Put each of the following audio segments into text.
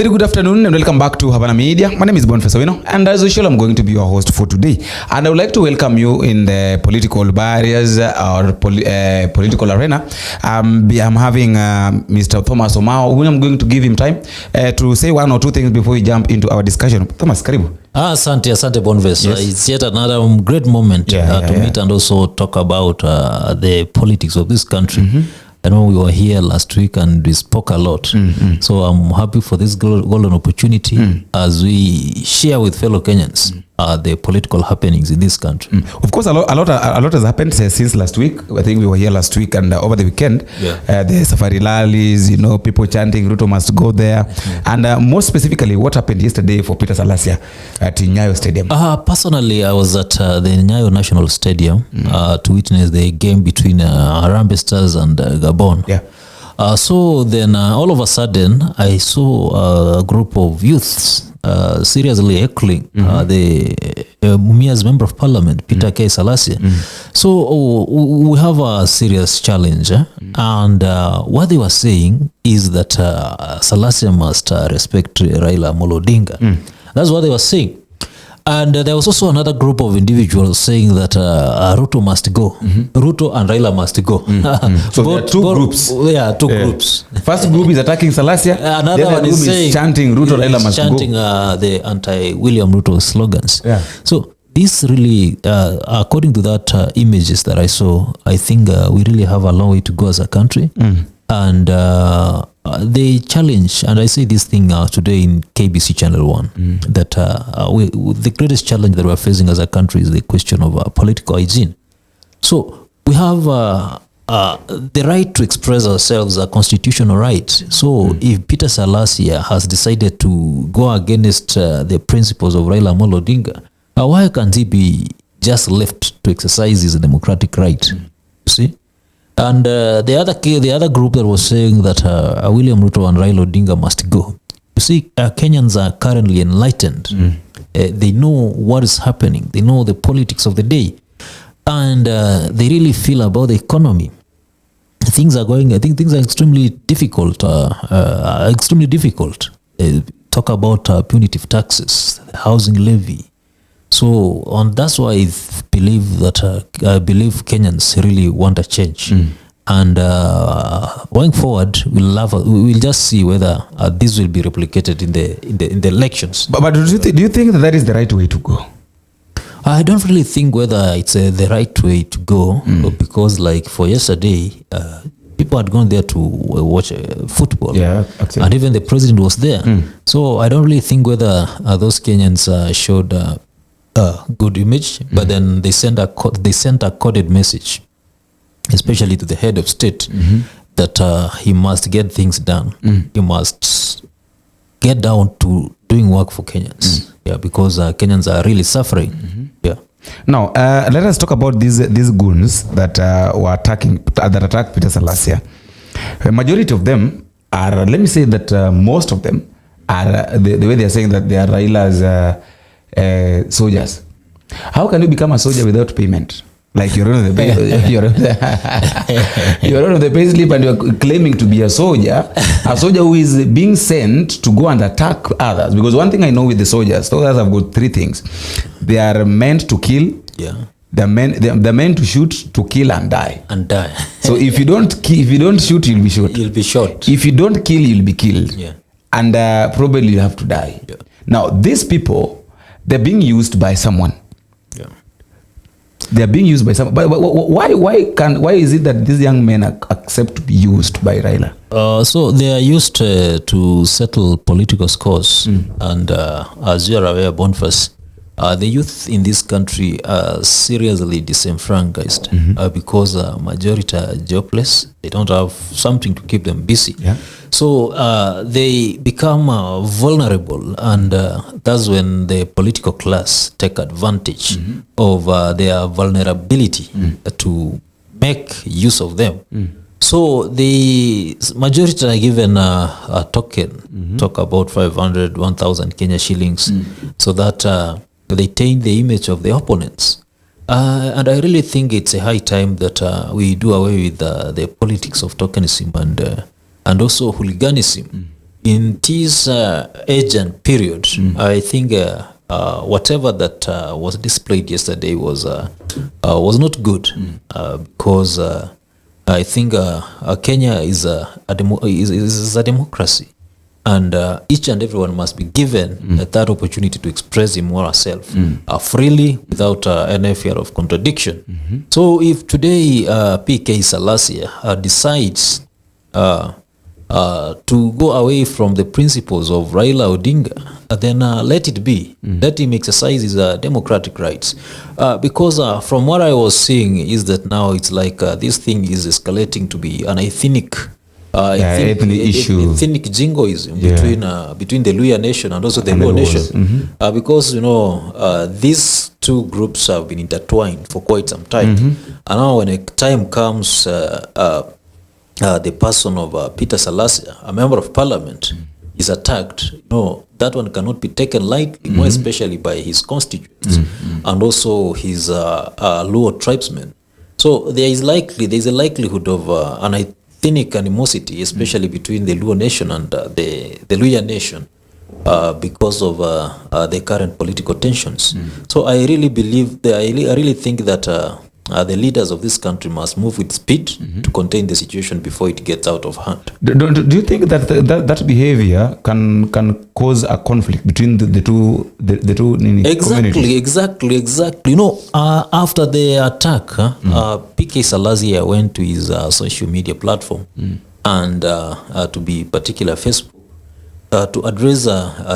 Very good afternoon and welcome back to Havana Media. My name is Boniface Owino, and as usual I'm going to be your host for today. And I would like to welcome you in the political barriers or political arena. I'm having Mr. Thomas Omao, who I'm going to give him time to say one or two things before we jump into our discussion. Thomas, karibu. Asante Boniface. Yes. It's yet another great moment to meet and also talk about the politics of this country. I know we were here last week and we spoke a lot. So I'm happy for this golden opportunity as we share with fellow Kenyans the political happenings in this country. Of course, a lot has happened since last week. I think we were here last week and over the weekend. The safari rallies, people chanting Ruto must go there. And more specifically, what happened yesterday for Peter Salasya'S at Nyayo Stadium? Personally, I was at the Nyayo National Stadium to witness the game between Harambee Stars and Gabon. So then all of a sudden, I saw a group of youths seriously heckling the Mumia's member of parliament, Peter K. Salasya'S. So we have a serious challenge. And what they were saying is that Salasya'S must respect Raila Amolo Odinga. That's what they were saying. And there was also another group of individuals saying that Ruto must go. Ruto and Raila must go. So there are two groups. Yeah, two groups. First group is attacking Salasya'S. Another one is saying, chanting Ruto, Raila must chanting, go. the anti-William Ruto slogans. So this really, according to that images that I saw, I think we really have a long way to go as a country. And they challenge, and I say this thing today in KBC Channel 1, that the greatest challenge that we're facing as a country is the question of political hygiene. So we have the right to express ourselves, a constitutional right. So if Peter Salasya'S has decided to go against the principles of Raila Amolo Odinga, why can't he be just left to exercise his democratic right? You see? And the other group that was saying that William Ruto and Raila Odinga must go. You see, Kenyans are currently enlightened. They know what is happening. They know the politics of the day. And they really feel about the economy. Things are extremely difficult. Talk about punitive taxes, housing levy. So that's why I believe Kenyans really want a change. And going forward, we'll just see whether this will be replicated in the elections. But do you think that is the right way to go? I don't really think whether it's the right way to go, because like for yesterday, people had gone there to watch football. And even the president was there. So I don't really think whether those Kenyans showed good image, but then they sent a coded message, especially to the head of state, that he must get things done. He must get down to doing work for Kenyans. Because Kenyans are really suffering. Now, let us talk about these goons that were attacked Peter Salasya'S. A majority of them are, let me say that most of them are the way they are saying that they are Raila's soldiers. How can you become a soldier without payment? Like you're on the payslip and you're claiming to be a soldier who is being sent to go and attack others. Because one thing I know with the soldiers have got three things. They are meant to kill. They're meant to shoot, to kill, and die. So if you don't shoot, you'll be shot. You'll be shot. If you don't kill, you'll be killed. And probably you have to die. Now these people, they're being used by someone. They're being used by someone. But why is it that these young men accept to be used by Raila? So they are used to settle political scores. And as you are aware, Boniface, the youth in this country are seriously disenfranchised because majority are jobless. They don't have something to keep them busy. So they become vulnerable, and that's when the political class take advantage of their vulnerability to make use of them. So the majority are given a token, talk about 500, 1,000 Kenya shillings, so that they taint the image of the opponents. And I really think it's a high time that we do away with the politics of tokenism and also hooliganism. in this age and period, I think whatever that was displayed yesterday was not good, because I think Kenya is is a democracy, and each and everyone must be given that opportunity to express him or herself freely without any fear of contradiction. So if today PK Salasya decides to go away from the principles of Raila Odinga, then let it be. Let him exercise his democratic rights. Because from what I was seeing is that now it's like this thing is escalating to be an ethnic issue, ethnic jingoism between the Luhya nation and also the Luo nation. Because these two groups have been intertwined for quite some time, and now when a time comes, the person of Peter Salasya, a member of parliament, is attacked, that one cannot be taken lightly, more especially by his constituents and also his Luo tribesmen. So there is a likelihood of an ethnic animosity, especially between the Luo nation and the Luhya nation, because of the current political tensions. So I really believe I really think that the leaders of this country must move with speed to contain the situation before it gets out of hand. Do you think that behavior can cause a conflict between the two communities? Exactly. After the attack, PK Salasya went to his social media platform and to be particular Facebook to address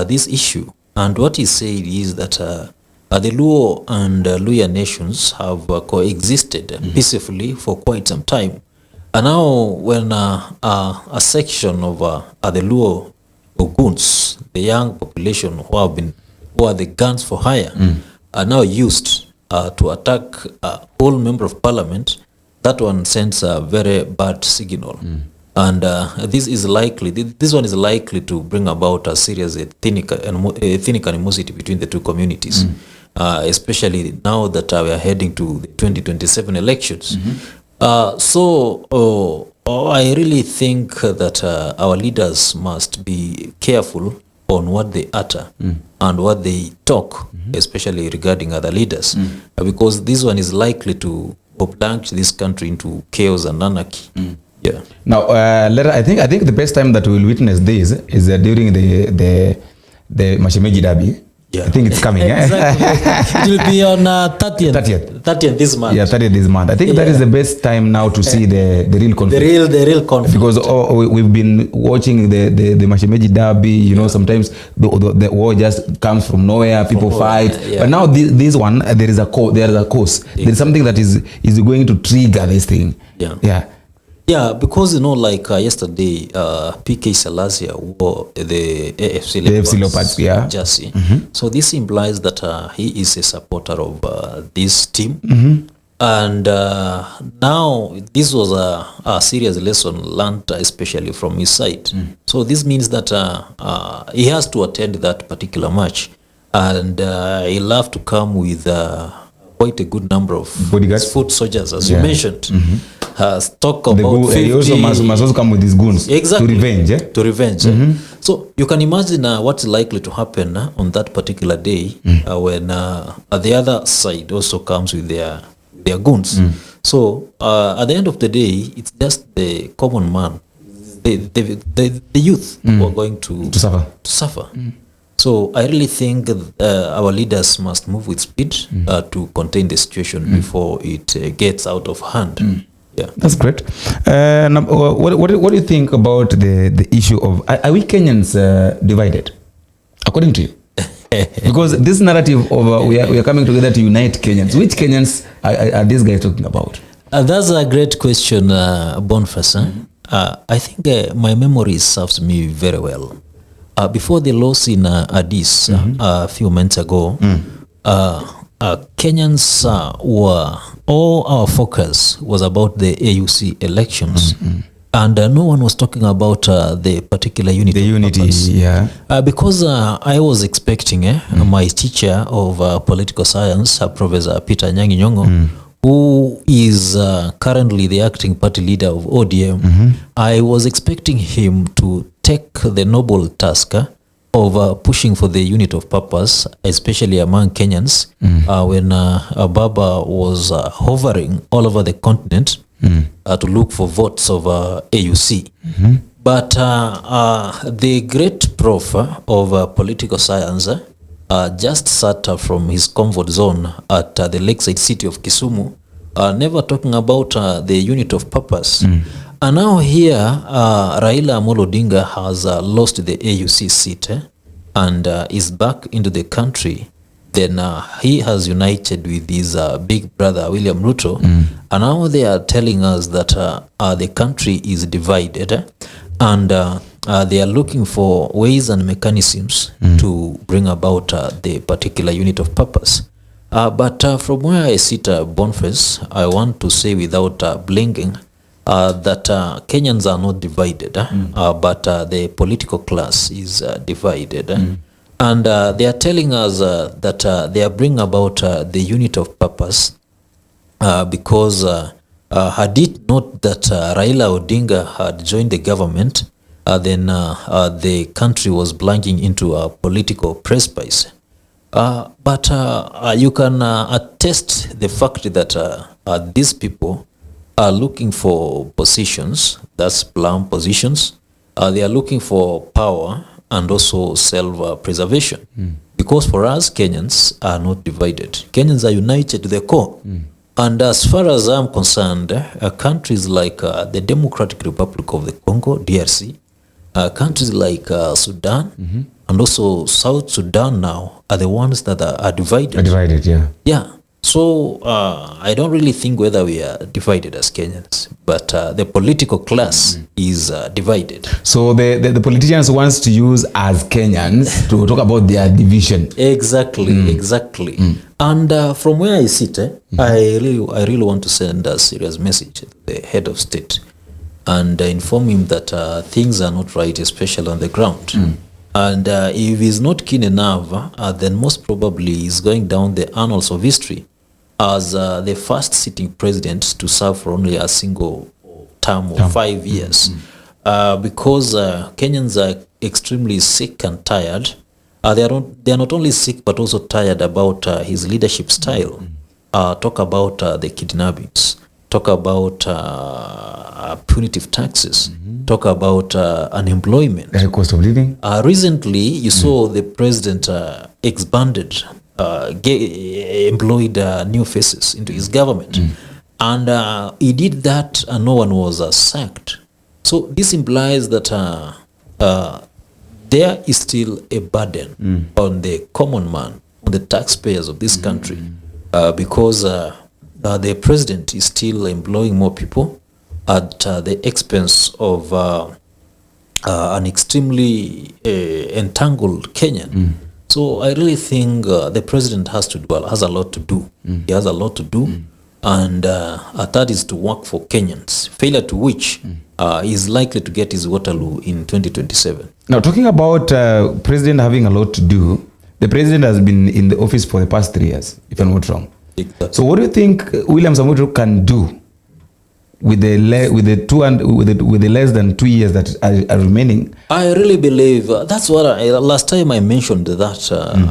this issue. And what he said is that the Luo and Luhya nations have coexisted peacefully for quite some time. And now when a section of the Luo Oguns, the young population who are the guns for hire, are now used to attack a whole member of parliament, that one sends a very bad signal. And this one is likely to bring about a serious ethnic animosity between the two communities. Especially now that we are heading to the 2027 elections. So I really think that our leaders must be careful on what they utter and what they talk, especially regarding other leaders, because this one is likely to plunge this country into chaos and anarchy. Yeah. Now, I think the best time that we will witness this is during the Mashemeji Derby. Yeah. I think it's coming. Exactly. It will be on 30th this month. Yeah, 30th this month. I think that is the best time now to see the real conflict. The real conflict. Because we've been watching the Mashemeji Derby. Sometimes the war just comes from nowhere. People fight. Yeah. But now this one, there is a cause. There is something that is going to trigger this thing. Yeah. Yeah, because like yesterday, PK Salasya wore the AFC Leopards jersey. So this implies that he is a supporter of this team, and now this was a serious lesson learned, especially from his side. So this means that he has to attend that particular match, and he'll have to come with quite a good number of bodyguards, foot soldiers, as you mentioned. Talk about 50. He also must come with his goons. Exactly. To revenge. To revenge. So you can imagine what's likely to happen on that particular day when the other side also comes with their goons. So at the end of the day, it's just the common man, the youth who are going to suffer. So I really think our leaders must move with speed to contain the situation before it gets out of hand. Yeah, that's great. What do you think about the issue of are we Kenyans divided, according to you? Because this narrative of we are coming together to unite Kenyans. Which Kenyans are these guys talking about? That's a great question, Boniface. I think my memory serves me very well. Before the loss in Addis a few months ago, Kenyans were all our focus was about the AUC elections, and no one was talking about the particular unity. The unity, yeah. Because I was expecting my teacher of political science, Professor Peter Nyang'nyongo, who is currently the acting party leader of ODM. I was expecting him to take the noble task of pushing for the unit of purpose, especially among Kenyans, when Baba was hovering all over the continent to look for votes of AUC. But the great prof of political science just sat from his comfort zone at the lakeside city of Kisumu, never talking about the unit of purpose. And now here, Raila Amolo Odinga has lost the AUC seat and is back into the country. Then he has united with his big brother, William Ruto. And now they are telling us that the country is divided and they are looking for ways and mechanisms to bring about the particular unit of purpose. But from where I sit, Boniface, I want to say without blinking that Kenyans are not divided, but the political class is divided. And they are telling us that they are bringing about the unit of purpose because had it not that Raila Odinga had joined the government, then the country was plunging into a political precipice. But you can attest the fact that these people are looking for positions, that's plum positions. They are looking for power and also self-preservation. Because for us, Kenyans are not divided. Kenyans are united to the core. And as far as I'm concerned, countries like the Democratic Republic of the Congo, DRC, countries like Sudan, and also South Sudan now are the ones that are divided. Are divided, yeah. Yeah. So I don't really think whether we are divided as Kenyans, but the political class is divided. So the politicians wants to use as Kenyans to talk about their division. Exactly, exactly. And from where I sit, I really want to send a serious message to the head of state and inform him that things are not right, especially on the ground. And if he's not keen enough, then most probably he's going down the annals of history as the first sitting president to serve for only a single term of 5 years. Because Kenyans are extremely sick and tired. They are not only sick but also tired about his leadership style. Talk about the kidnappings. Talk about punitive taxes. Talk about unemployment. The cost of living. Recently, you saw the president expanded, employed new faces into his government. And he did that and no one was sacked. So this implies that there is still a burden on the common man, on the taxpayers of this country, because the president is still employing more people at the expense of an extremely entangled Kenyan. So I really think the president has a lot to do. He has a lot to do, and that is to work for Kenyans. Failure to which is likely to get his Waterloo in 2027. Now, talking about president having a lot to do, the president has been in the office for the past 3 years, if I'm not wrong. Exactly. So, what do you think William Samoei Ruto can do with the less than 2 years that are remaining? I really believe that's what last time I mentioned that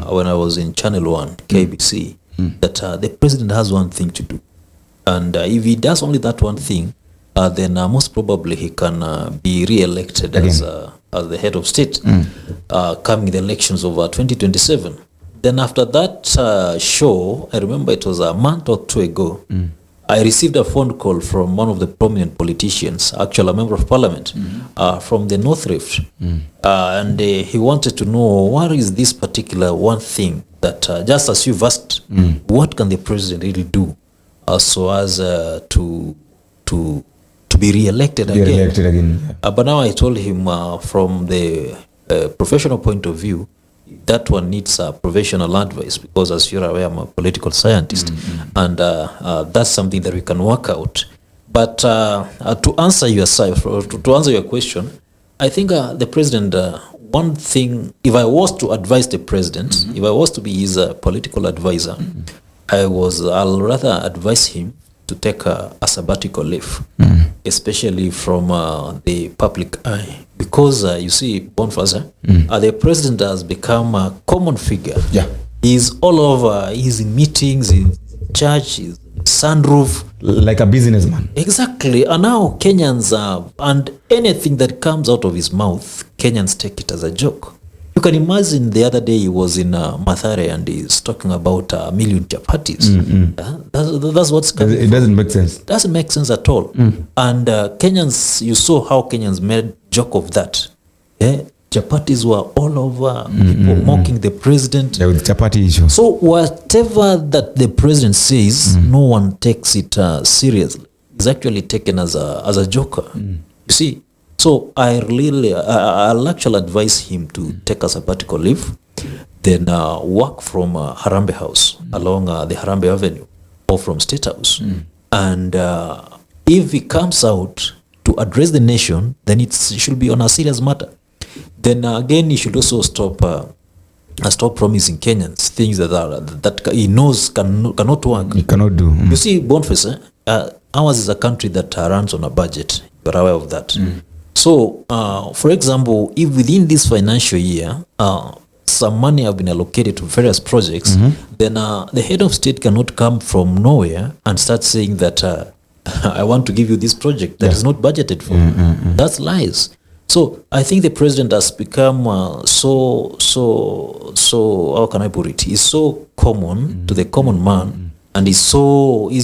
when I was in Channel 1 KBC that the president has one thing to do, and if he does only that one thing, then most probably he can be re-elected as the head of state coming the elections of 2027. Then after that show, I remember it was a month or two ago, I received a phone call from one of the prominent politicians, actually a member of parliament, from the North Rift. And he wanted to know what is this particular one thing that, just as you've asked, what can the president really do so as to be re-elected again? But now I told him from the professional point of view, that one needs professional advice, because as you're aware, I'm a political scientist, and that's something that we can work out. But to answer your question, I think the president, one thing, if I was to advise the president, if I was to be his political advisor, I'll rather advise him to to take a sabbatical leave, especially from the public eye, because you see, Bonfaza, the president has become a common figure. Yeah. He's all over. He's in meetings, in church, he's in sunroof. Like a businessman. Exactly. And now Kenyans, and anything that comes out of his mouth, Kenyans take it as a joke. You can imagine the other day he was in Mathare and he's talking about a million chapatis. That's what's coming. It doesn't make sense. Doesn't make sense at all. And Kenyans, you saw how Kenyans made joke of that. Chapatis were all over, people mocking the president. Yeah, with chapati issue. So whatever that the president says, no one takes it seriously. It's actually taken as a joker. You see, so I'll actually advise him to take a sabbatical leave, then work from Harambee House along the Harambee Avenue or from State House. And if he comes out to address the nation, then it should be on a serious matter. Then again, he should also stop promising Kenyans things that he knows cannot work. You cannot do. You see, Boniface, ours is a country that runs on a budget. You're aware of that. So, for example, if within this financial year, some money have been allocated to various projects, then the head of state cannot come from nowhere and start saying that I want to give you this project that is not budgeted for. That's lies. So I think the president has become so how can I put it? He's so common to the common man, and he's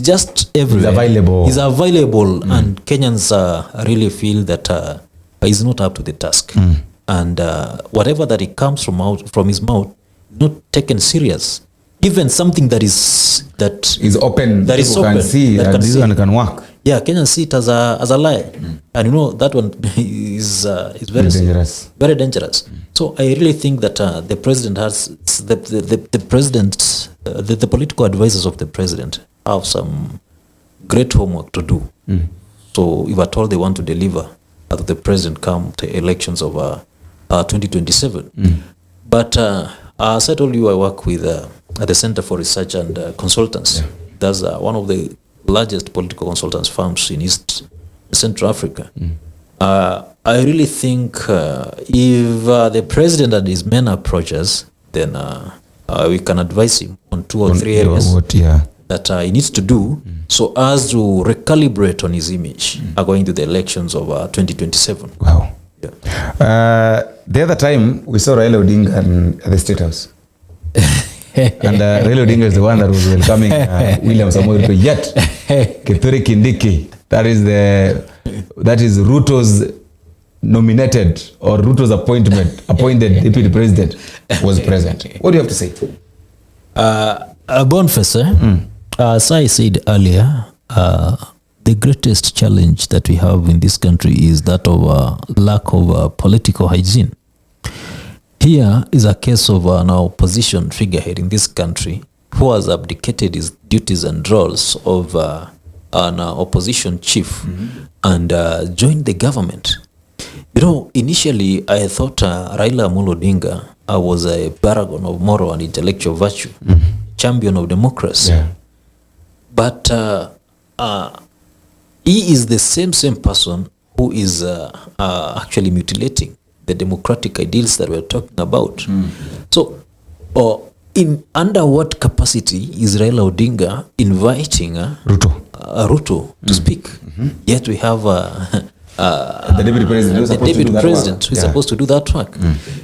just everywhere. He's available, and Kenyans really feel that he's not up to the task, and whatever that it comes from his mouth, not taken serious. Even something that is open, that is open, can see that this one can work. Yeah, Kenyans see it as a lie, and you know that one is very dangerous. Very dangerous. So I really think that the president has the political advisors of the president have some great homework to do. So if at all they want to deliver, the president come to elections of 2027. But as I told you, I work with at the Center for Research and Consultants. That's one of the largest political consultants firms in East Central Africa. I really think if the president and his men approach us, then we can advise him on 2 or 3 areas that he needs to do so as to recalibrate on his image going to the elections of 2027. Wow. Yeah. The other time we saw Raila Odinga at the State House. And Raila Odinga is the one that was welcoming William Samoei Ruto. Yet Kithure Kindiki, that is Ruto's nominated or Ruto's appointed deputy president, was present. What do you have to say? Boniface, as I said earlier, the greatest challenge that we have in this country is that of lack of political hygiene. Here is a case of an opposition figurehead in this country who has abdicated his duties and roles of an opposition chief and joined the government. You know, initially I thought Raila Amolo Odinga was a paragon of moral and intellectual virtue, champion of democracy. Yeah. But he is the same person who is actually mutilating the democratic ideals that we're talking about. So, under what capacity is Raila Odinga inviting Ruto to speak? Yet we have the deputy president who's supposed to do that work.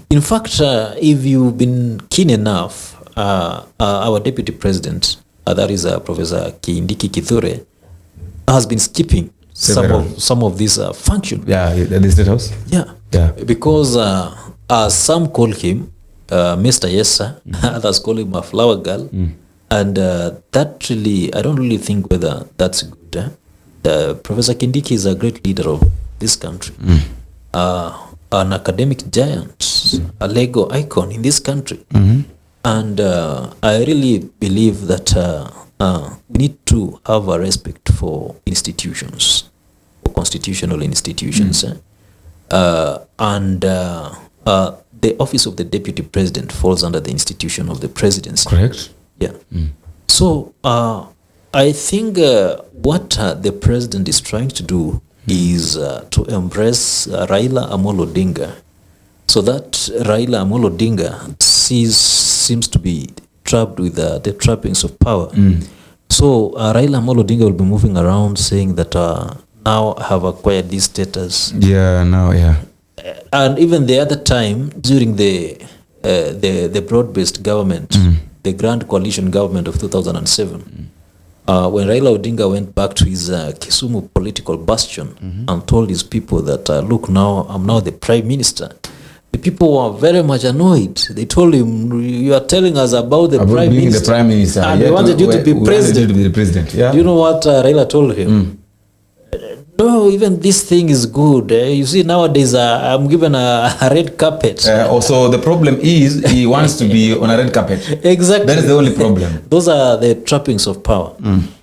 In fact, if you've been keen enough, our deputy president, that is Professor Kindiki Kithure, has been skipping some of these functions. Yeah, at the State House. Yeah. Because some call him Mr. Yesa, others call him a flower girl, and that really, I don't really think whether that's good. Professor Kindiki is a great leader of this country, an academic giant, a Lego icon in this country, and I really believe that we need to have a respect for institutions, for constitutional institutions. And the office of the deputy president falls under the institution of the presidency. Correct. Yeah. So I think what the president is trying to do is to embrace Raila Amolo Odinga, so that Raila Amolo Odinga seems to be trapped with the trappings of power. So Raila Amolo Odinga will be moving around saying that now I have acquired this status. And even the other time during the broad-based government, the Grand Coalition government of 2007. When Raila Odinga went back to his Kisumu political bastion and told his people that, look, now I'm now the prime minister, the people were very much annoyed. They told him, you are telling us about the prime minister. The prime minister. And we wanted you to be president. Yeah. Do you know what Raila told him? No, even this thing is good. You see, nowadays I'm given a red carpet. Also, the problem is he wants to be on a red carpet. Exactly. That is the only problem. Those are the trappings of power.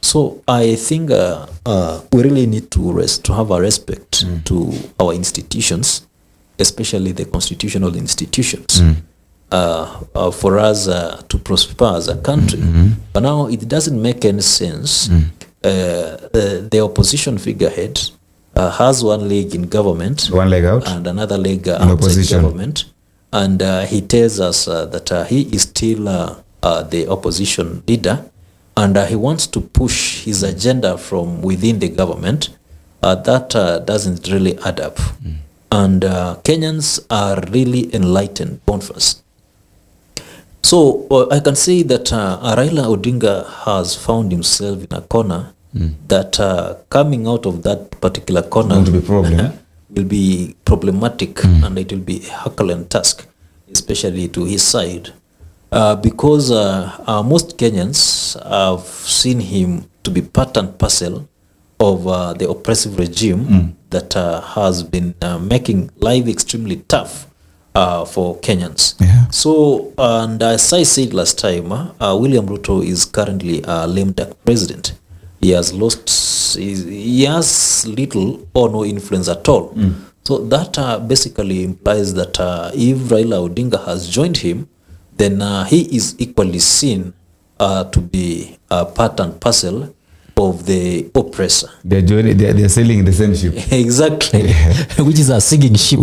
So I think we really need to have a respect to our institutions, especially the constitutional institutions, for us to prosper as a country. But now it doesn't make any sense. The opposition figurehead has one leg in government, one leg out, and another leg outside government, and he tells us that he is still the opposition leader, and he wants to push his agenda from within the government. That doesn't really add up, and Kenyans are really enlightened, born first. So I can say that Raila Odinga has found himself in a corner that coming out of that particular corner will be problematic, and it will be a Herculean task, especially to his side, because most Kenyans have seen him to be part and parcel of the oppressive regime that has been making life extremely tough for Kenyans. So, and as I said last time, William Ruto is currently a lame duck president. He has little or no influence at all. So that basically implies that if Raila Odinga has joined him, then he is equally seen to be part and parcel of the oppressor. They're sailing the same ship. Exactly. Which is a sinking ship.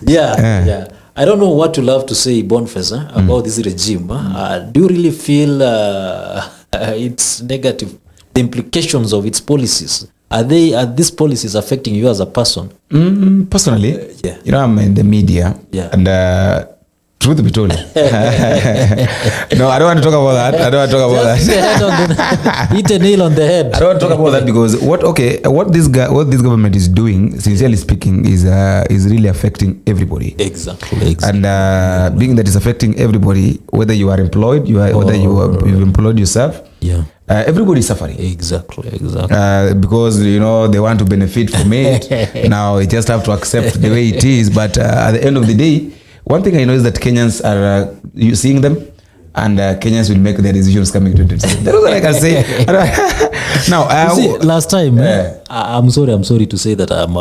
Yeah. I don't know what you love to say, Boniface, about this regime. Do you really feel it's negative? The implications of its policies, are these policies affecting you as a person? Personally, I'm in the media, and truth be told, no, I don't want to talk about that. Hit a nail on the head. I don't want to talk about that because what this government is doing, sincerely speaking, is really affecting everybody. Exactly. And being that it's affecting everybody, whether you are employed, whether you've employed yourself, everybody is suffering. Exactly. Because they want to benefit from it. Now you just have to accept the way it is. But at the end of the day, one thing I know is that Kenyans are seeing them, and Kenyans will make their decisions coming to 2027. That's what I can say. Now, see, last time, I'm sorry to say that I'm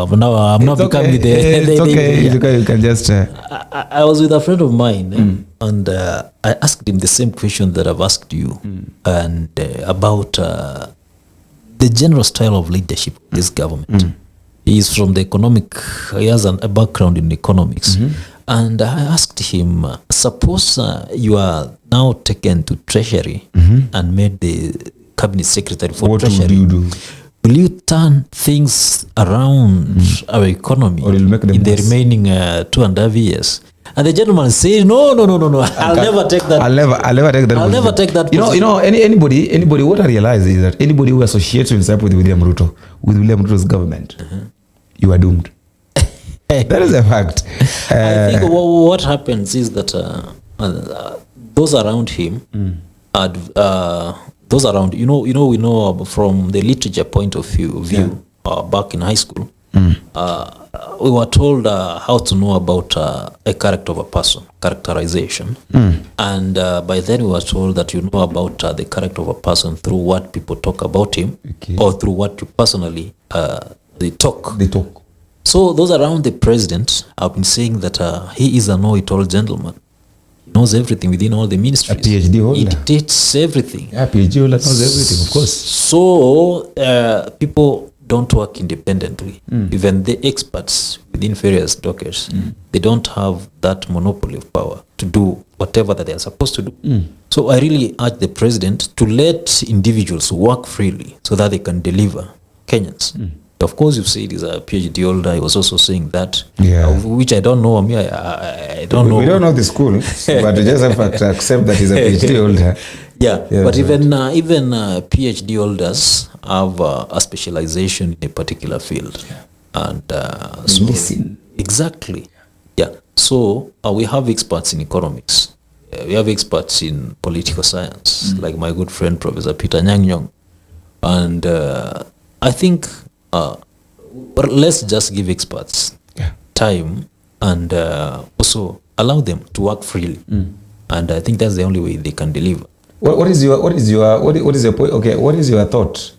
not becoming the. It's okay. You can just. I was with a friend of mine, and I asked him the same question that I've asked you, and about the general style of leadership of this government. He's from the he has a background in economics. And I asked him, suppose you are now taken to Treasury and made the cabinet secretary for Treasury. What would you do? Will you turn things around our economy in the remaining 2.5 years? And the gentleman said, no, I'll never take that. I'll never take that. Anybody, what I realize is that anybody who associates himself with William Ruto's government, you are doomed. That is a fact. I think what happens is that those around him, we know from the literature point of view back in high school, we were told how to know about a character of a person, characterization. And by then we were told that you know about the character of a person through what people talk about him, or through what you personally they talk. So those around the president have been saying that he is a know-it-all gentleman. He knows everything within all the ministries. A PhD holder. It dictates everything. Yeah, PhD holder knows everything, of course. So people don't work independently. Even the experts within various dockers, they don't have that monopoly of power to do whatever that they are supposed to do. So I really urge the president to let individuals work freely so that they can deliver Kenyans. Of course, you say he's a PhD holder. I was also saying that, which I don't know. I don't know. We don't know the school, but we just have to accept that he's a PhD holder. Yeah, but even PhD holders have a specialization in a particular field, and medicine. Exactly. Yeah. So we have experts in economics. We have experts in political science, like my good friend Professor Peter Nyayo, and I think. But let's just give experts time and also allow them to work freely, and I think that's the only way they can deliver. What is your point? Okay, what is your thought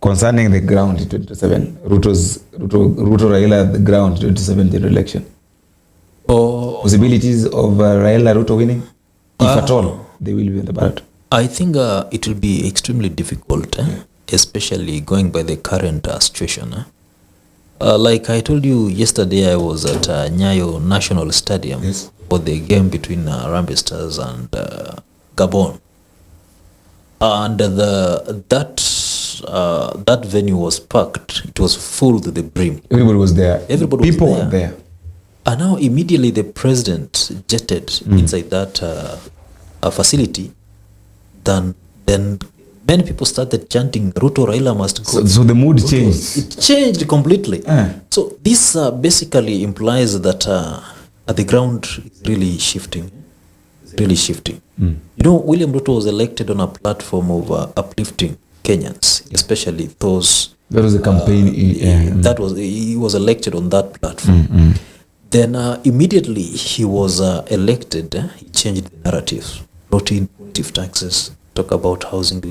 concerning the ground in 2027? Ruto Raila the ground 2017 election. Possibilities of Raila Ruto winning, if at all they will be in the ballot. I think it will be extremely difficult. Especially going by the current situation. Like I told you yesterday, I was at Nyayo National Stadium for the game between Harambee Stars and Gabon. And that venue was packed. It was full to the brim. Everybody was there. People were there. And now immediately the president jetted inside that facility. Then many people started chanting, Ruto Raila must go. So the mood changed. It changed completely. So this basically implies that the ground is really shifting. It's really shifting. You know, William Ruto was elected on a platform of uplifting Kenyans, especially those. That was a campaign. He was elected on that platform. Then immediately he was elected, he changed the narrative, brought in positive taxes, talk about housing,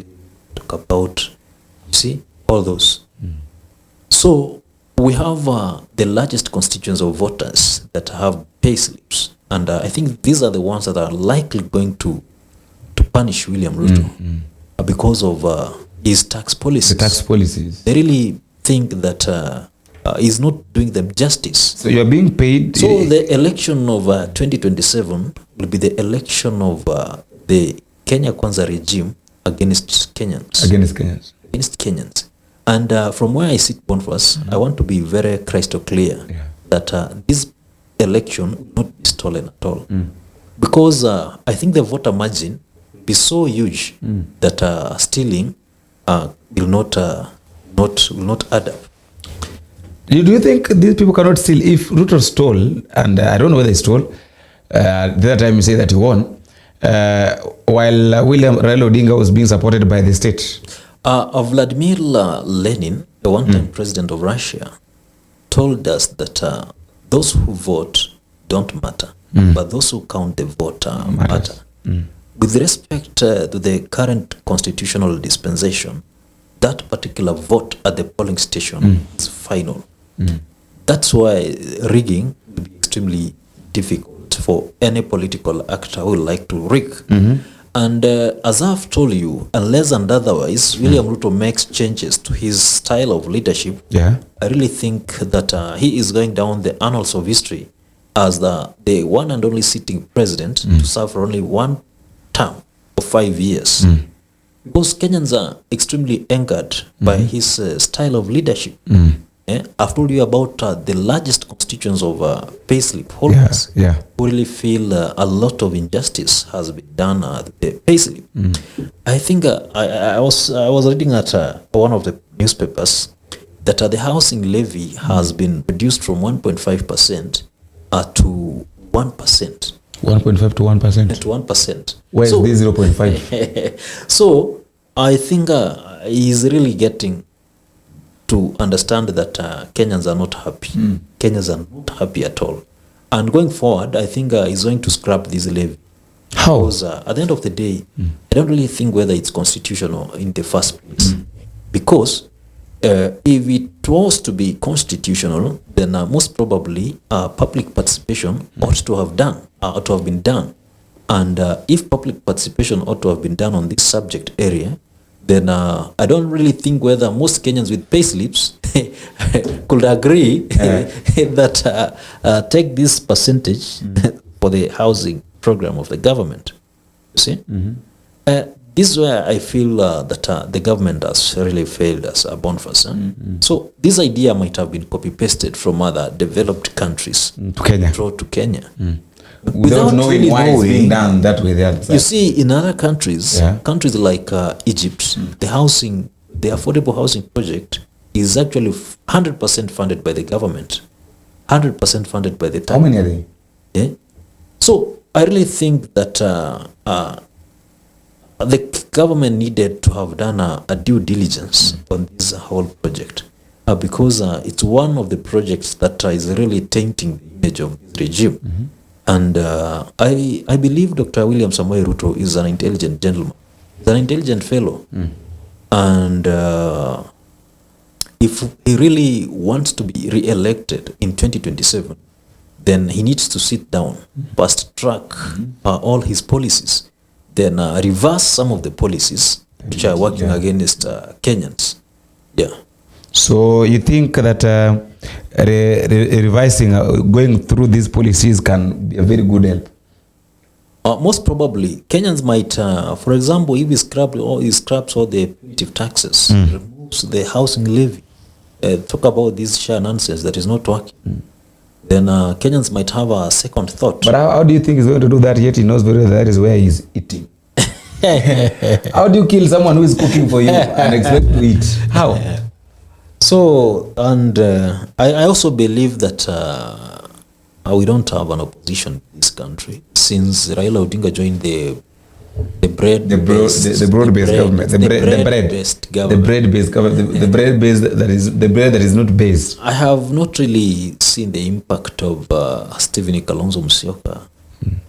talk about, you see, all those. So we have the largest constituents of voters that have pay slips, and I think these are the ones that are likely going to punish William Ruto because of his tax policies. The tax policies. They really think that he's not doing them justice. So you're being paid. So the election of 2027 will be the election of the Kenya Kwanza regime against Kenyans. Against Kenyans. And from where I sit, Bonfas, I want to be very crystal clear that this election will not be stolen at all. Because I think the voter margin will be so huge that stealing will not add up. Do you think these people cannot steal? If Ruto stole, and I don't know whether he stole, the other time you say that he won, while William Raila Odinga was being supported by the state. Vladimir Lenin, the one-time president of Russia, told us that those who vote don't matter, but those who count the vote matter. With respect to the current constitutional dispensation, that particular vote at the polling station is final. That's why rigging will be extremely difficult for any political actor who would like to rig. And as I've told you, unless and otherwise William Ruto makes changes to his style of leadership, I really think that he is going down the annals of history as the one and only sitting president to serve for only one term of 5 years. Because Kenyans are extremely angered by his style of leadership. I've told you about the largest constituents of payslip holders who really feel a lot of injustice has been done at the payslip. I think I was reading at one of the newspapers that the housing levy has been reduced from 1.5% to 1%. 1.5 to 1%. To 1%. Where is this 0.5? So I think he's really getting to understand that Kenyans are not happy. Kenyans are not happy at all. And going forward, I think he's going to scrap this levy. How? Because at the end of the day, I don't really think whether it's constitutional in the first place. Because if it was to be constitutional, then most probably public participation ought to have been done. And if public participation ought to have been done on this subject area, then I don't really think whether most Kenyans with payslips could agree that take this percentage for the housing program of the government. You see? This is where I feel that the government has really failed as a Boniface. So this idea might have been copy-pasted from other developed countries to Kenya. To Kenya. Without knowing really why it's being done that way. You see, in other countries, countries like Egypt, the affordable housing project is actually 100% funded by the government. 100% funded by the How many are they? Yeah. So I really think that the government needed to have done a due diligence on this whole project because it's one of the projects that is really tainting the image of this regime. And I believe Dr. William Samoei Ruto is an intelligent gentleman. He's an intelligent fellow. And if he really wants to be re-elected in 2027, then he needs to sit down, fast track all his policies, then reverse some of the policies which are working against Kenyans. Yeah. So you think that revising, going through these policies can be a very good help? Most probably. Kenyans might, for example, if he scraps all the punitive taxes, removes the housing levy, talk about this share nonsense that is not working, then Kenyans might have a second thought. But how do you think he's going to do that, yet he knows very well that is where he's eating? How do you kill someone who is cooking for you and expect to eat? How? So, and I also believe that we don't have an opposition in this country since Raila Odinga joined the broad-based government, the bread that is not based. I have not really seen the impact of Stephen Kalonzo Musyoka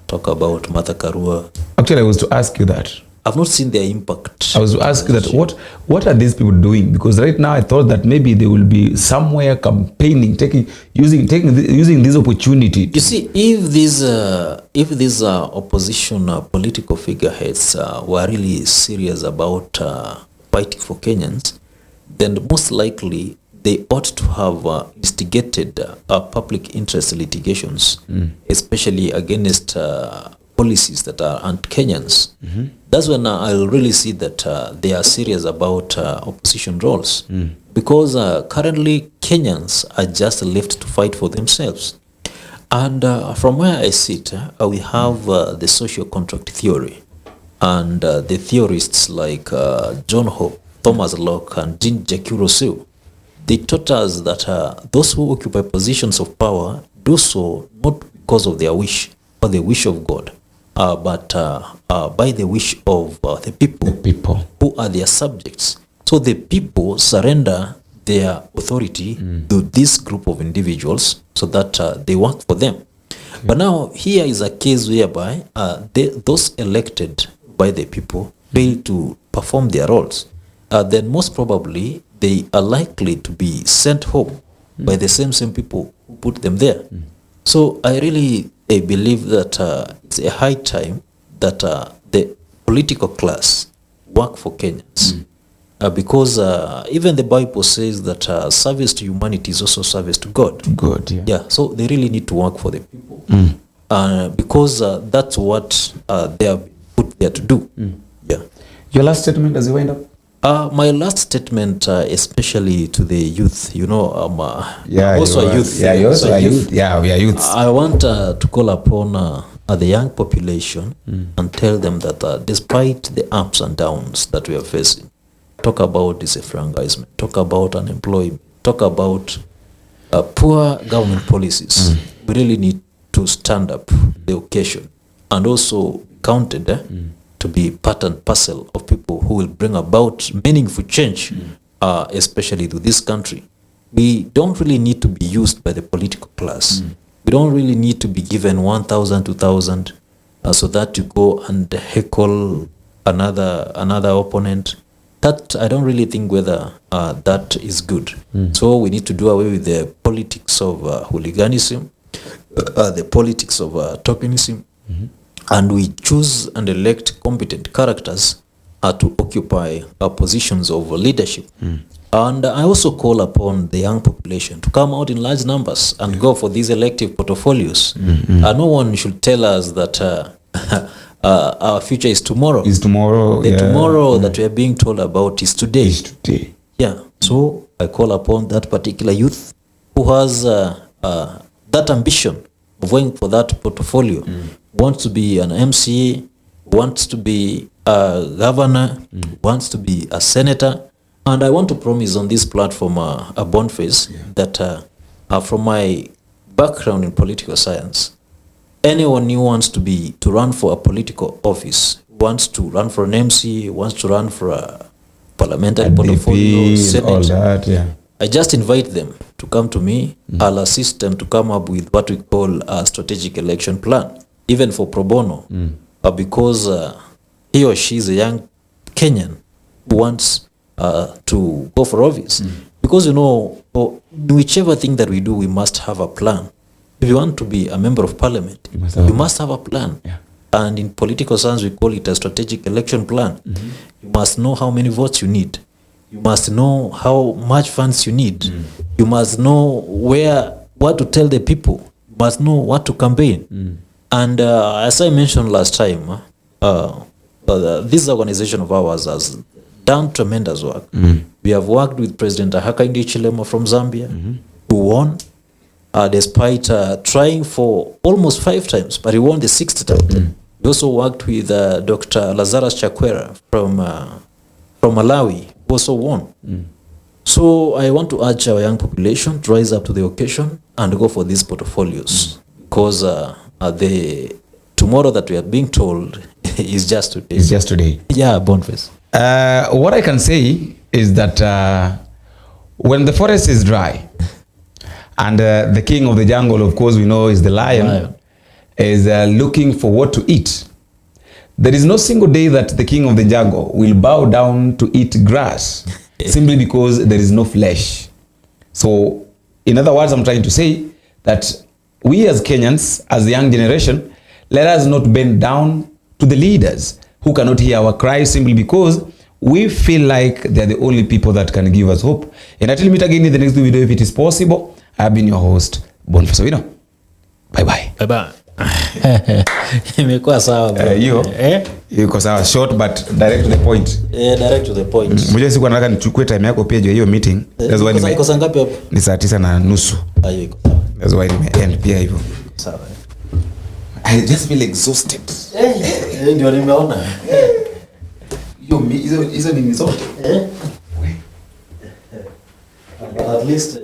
talk about Martha Karua. Actually, I was to ask you that. I've not seen their impact. I was to ask you that what are these people doing? Because right now I thought that maybe they will be somewhere campaigning, using this opportunity. You see, if these opposition political figureheads were really serious about fighting for Kenyans, then most likely they ought to have instigated public interest litigations, especially against policies that are anti-Kenyans. That's when I'll really see that they are serious about opposition roles. Because currently Kenyans are just left to fight for themselves. And from where I sit, we have the social contract theory. And the theorists like John Hope, Thomas Locke, and Jean Jacques Rousseau, they taught us that those who occupy positions of power do so not because of their wish or the wish of God, but by the wish of the people who are their subjects. So the people surrender their authority to this group of individuals so that they work for them. But now here is a case whereby those elected by the people fail to perform their roles. Then most probably they are likely to be sent home by the same people who put them there. So I really believe that it's a high time that the political class work for Kenyans. Because even the Bible says that service to humanity is also service to God. God, yeah. Yeah, so they really need to work for the people. Because that's what they are put there to do. Yeah. Your last statement as you wind up? My last statement, especially to the youth, I'm Yeah, also a youth. Yeah, you're also a youth. Yeah, we are youths. I want to call upon the young population and tell them that despite the ups and downs that we are facing, talk about disenfranchisement, talk about unemployment, talk about poor government policies. We really need to stand up the occasion and also counted to be part and parcel of people who will bring about meaningful change, especially to this country. We don't really need to be used by the political class. We don't really need to be given 1,000, 2,000 so that you go and heckle another opponent. that I don't really think whether that is good. So we need to do away with the politics of hooliganism, the politics of tokenism, and we choose and elect competent characters to occupy positions of leadership. And I also call upon the young population to come out in large numbers and go for these elective portfolios. No one should tell us that our future is tomorrow. Is tomorrow. The tomorrow that we are being told about is today. Is today. Yeah. So I call upon that particular youth who has that ambition of going for that portfolio, wants to be an MCA, wants to be a governor, wants to be a senator. And I want to promise on this platform a Boniface that from my background in political science, anyone who wants to run for a political office, wants to run for an MC, wants to run for a parliamentary portfolio, Senate, all that, I just invite them to come to me. I'll assist them to come up with what we call a strategic election plan, even for pro bono, because he or she is a young Kenyan who wants to go for office. Because, whichever thing that we do, we must have a plan. If you want to be a member of parliament, you must have a plan. And in political science, we call it a strategic election plan. You must know how many votes you need. You must know how much funds you need. You must know what to tell the people. You must know what to campaign. And as I mentioned last time, this organization of ours has done tremendous work. We have worked with President Hakainde Hichilema from Zambia, who won, despite trying for almost 5 times, but he won the 6th time. We also worked with Dr. Lazarus Chakwera from Malawi, who also won. So I want to urge our young population to rise up to the occasion and go for these portfolios, because the tomorrow that we are being told is just today. It's just today. Yeah, Boniface. What I can say is that when the forest is dry and the king of the jungle, of course, we know is the lion. Is looking for what to eat, there is no single day that the king of the jungle will bow down to eat grass simply because there is no flesh. So, in other words, I'm trying to say that we as Kenyans, as the young generation, let us not bend down to the leaders who cannot hear our cries simply because we feel like they're the only people that can give us hope. And until we meet again in the next video, if it is possible, I have been your host, Boniface. Bye-bye. Bye-bye. Imekuwa sawa bro. Hiyo iko sawa, short but direct to the point. Direct to the point. Mmoja siku nataka nichukue time yako pia hiyo meeting. That's why iko saa ngapi hapo? Ni saa 9:30. Hiyo iko sawa. That's why end pia hivyo. Sawa. I just feel exhausted. Ndio nimeona. Hizo ni zote. At least